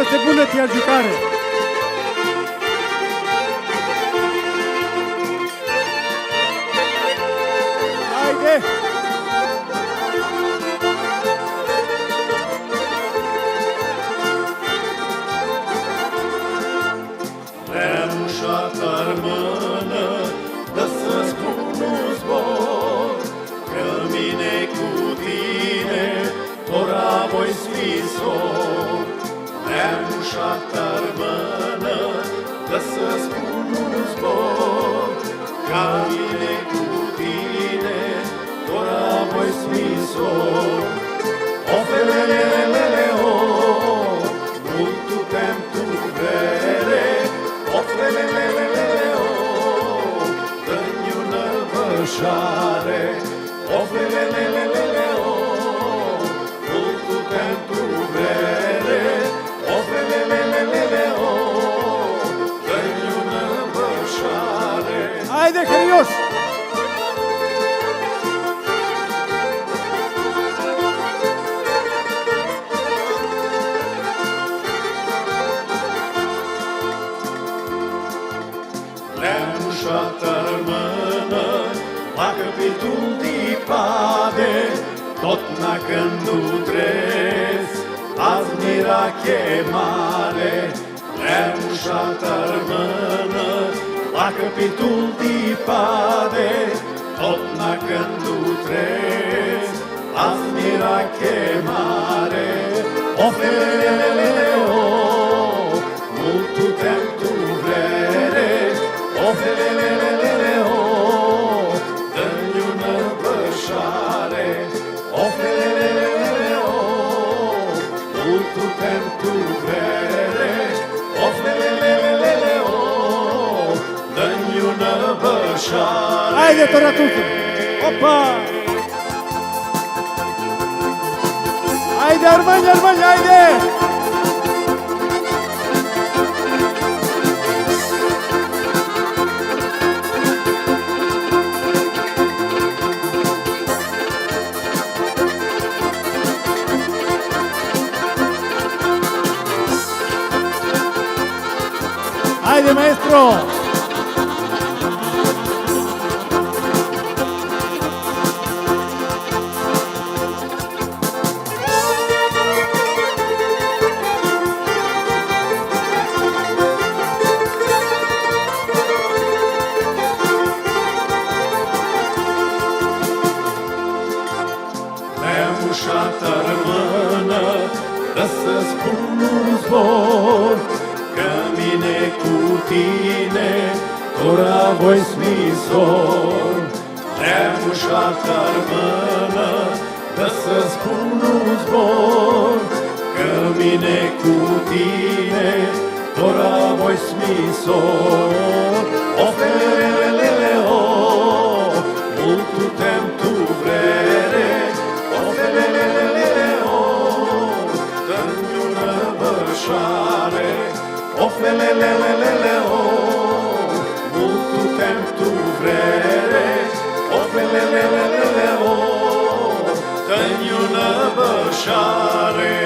este bună tia jucare. Haide! Remușa-ta mână, dă să spun un zbor, că mine cu tine, ora voi sfisor. Remușa-ta mână, dă să spun un zbor, că mine cu tine, ora voi sfisor. O felelelele, o, multu pentru vere, o felelelele, o, dă-mi una vășare. O felelelele, o, multu pentru vere, o felelelele, o, dă-mi una vășare. Haide, Hrios! Remușa-ta mână, la capitul de pade, tot na când utrezi, azi mira chemare. Remușa-ta mână, la capitul de pade, tot na când utrezi, azi mira chemare. O felelele, o, multu pentru vrere, o felelelele, o, dă-mi una vășare. O felelelele, o, multu pentru vrere, o felelelele, o, dă-mi una vășare. Haide, Toratutu! Opa! Haide, Armani, Armani, haide! ¡Haide, maestro! Remușa-ta mână, dă să spun un zbor, că mine cu tine, ora voi smisor. Remușa-ta mână, dă să spun un zbor, că mine cu tine, ora voi smisor. O felelele, o, multu pentru vrere, o felelele, o, dă-mi una vășare. O felelelele, o, multu pentru vrere, o felelelele, o, dă-mi una vășare.